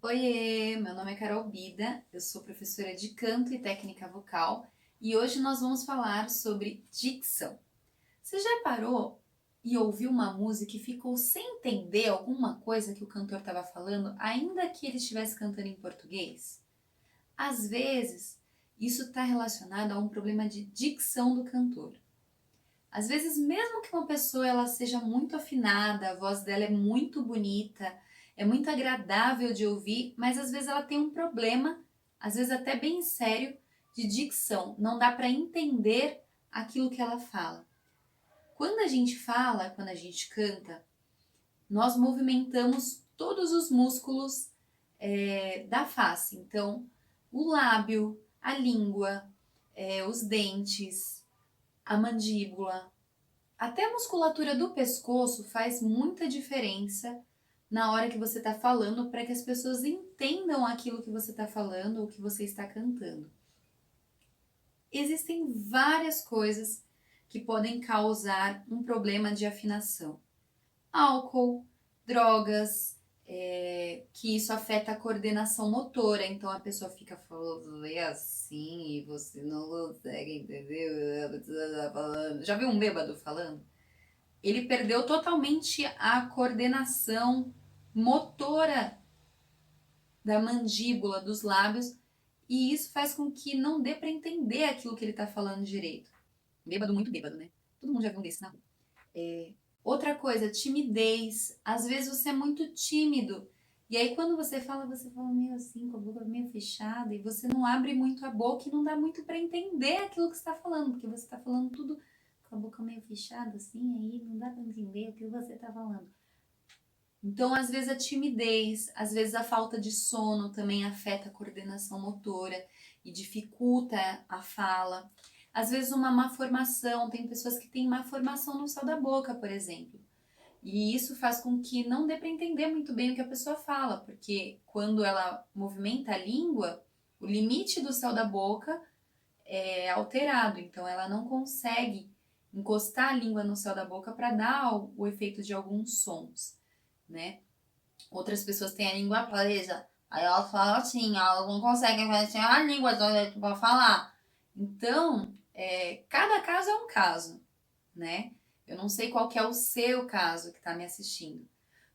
Oiê, meu nome é Carol Bida, eu sou professora de canto e técnica vocal e hoje nós vamos falar sobre dicção. Você já parou e ouviu uma música e ficou sem entender alguma coisa que o cantor estava falando, ainda que ele estivesse cantando em português? Às vezes, isso está relacionado a um problema de dicção do cantor. Às vezes, mesmo que uma pessoa ela seja muito afinada, a voz dela é muito bonita, é muito agradável de ouvir, mas às vezes ela tem um problema, às vezes até bem sério, de dicção. Não dá para entender aquilo que ela fala. Quando a gente fala, quando a gente canta, nós movimentamos todos os músculos da face. Então, o lábio, a língua, os dentes, a mandíbula, até a musculatura do pescoço faz muita diferença na hora que você está falando para que as pessoas entendam aquilo que você está falando ou que você está cantando. Existem várias coisas que podem causar um problema de afinação. Álcool, drogas, que isso afeta a coordenação motora, então a pessoa fica falando assim e você não consegue entender o que você está falando. Já viu um bêbado falando? Ele perdeu totalmente a coordenação motora da mandíbula, dos lábios, e isso faz com que não dê para entender aquilo que ele está falando direito. Bêbado, muito bêbado, né? Todo mundo já viu um desse na rua. Outra coisa, timidez. Às vezes você é muito tímido. E aí quando você fala meio assim, com a boca meio fechada, e você não abre muito a boca e não dá muito para entender aquilo que você está falando, porque você está falando tudo com a boca meio fechada, assim, aí não dá para entender o que você está falando. Então, às vezes a timidez, às vezes a falta de sono também afeta a coordenação motora e dificulta a fala. Às vezes uma má formação, tem pessoas que têm má formação no céu da boca, por exemplo. E isso faz com que não dê para entender muito bem o que a pessoa fala, porque quando ela movimenta a língua, o limite do céu da boca é alterado, então ela não consegue encostar a língua no céu da boca para dar o efeito de alguns sons, né? Outras pessoas têm a língua presa, aí elas falam assim, elas não conseguem mexer a língua para falar. Então, cada caso é um caso, né? Eu não sei qual que é o seu caso que está me assistindo,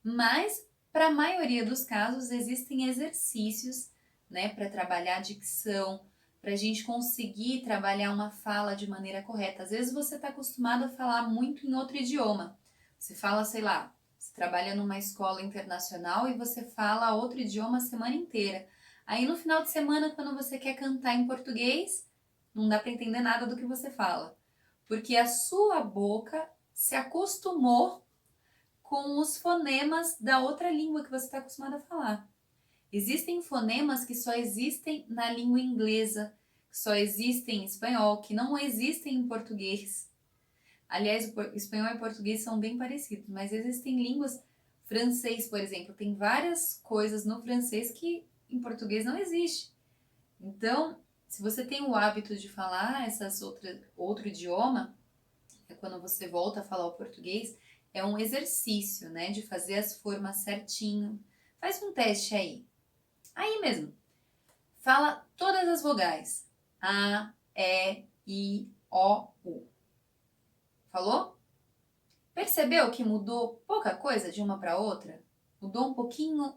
mas para a maioria dos casos existem exercícios, né, para trabalhar a dicção, para a gente conseguir trabalhar uma fala de maneira correta. Às vezes você está acostumado a falar muito em outro idioma. Você fala, sei lá, você trabalha numa escola internacional e você fala outro idioma a semana inteira. Aí no final de semana, quando você quer cantar em português, não dá para entender nada do que você fala, porque a sua boca se acostumou com os fonemas da outra língua que você está acostumado a falar. Existem fonemas que só existem na língua inglesa, que só existem em espanhol, que não existem em português. Aliás, o espanhol e português são bem parecidos, mas existem línguas, francês, por exemplo, tem várias coisas no francês que em português não existe. Então, se você tem o hábito de falar outro idioma, é quando você volta a falar o português, é um exercício, né, de fazer as formas certinho. Faz um teste aí. Aí mesmo. Fala todas as vogais. A, E, I, O, U. Falou? Percebeu que mudou pouca coisa de uma para outra? Mudou um pouquinho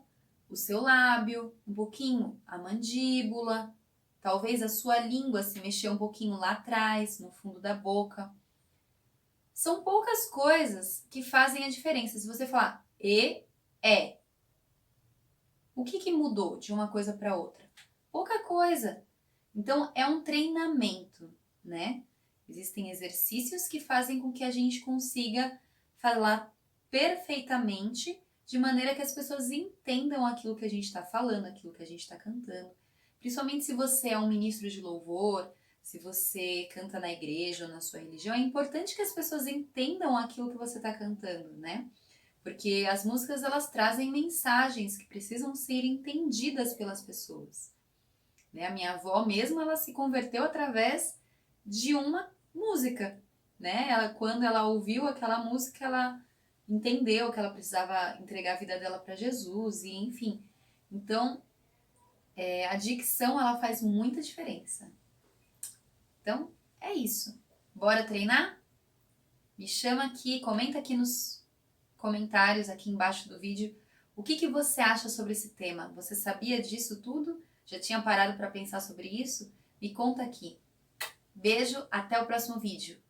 o seu lábio, um pouquinho a mandíbula, talvez a sua língua se mexeu um pouquinho lá atrás, no fundo da boca. São poucas coisas que fazem a diferença. Se você falar e, é, o que mudou de uma coisa para outra? Pouca coisa. Então, é um treinamento, né? Existem exercícios que fazem com que a gente consiga falar perfeitamente, de maneira que as pessoas entendam aquilo que a gente está falando, aquilo que a gente está cantando. Principalmente se você é um ministro de louvor, se você canta na igreja ou na sua religião, é importante que as pessoas entendam aquilo que você está cantando, né? Porque as músicas elas trazem mensagens que precisam ser entendidas pelas pessoas. Né? A minha avó mesmo, ela se converteu através de uma música, né? Quando ela ouviu aquela música, ela entendeu que ela precisava entregar a vida dela para Jesus e enfim. Então, a dicção, ela faz muita diferença. Então, é isso. Bora treinar? Me chama aqui, comenta aqui nos comentários, aqui embaixo do vídeo, o que você acha sobre esse tema. Você sabia disso tudo? Já tinha parado para pensar sobre isso? Me conta aqui. Beijo, até o próximo vídeo.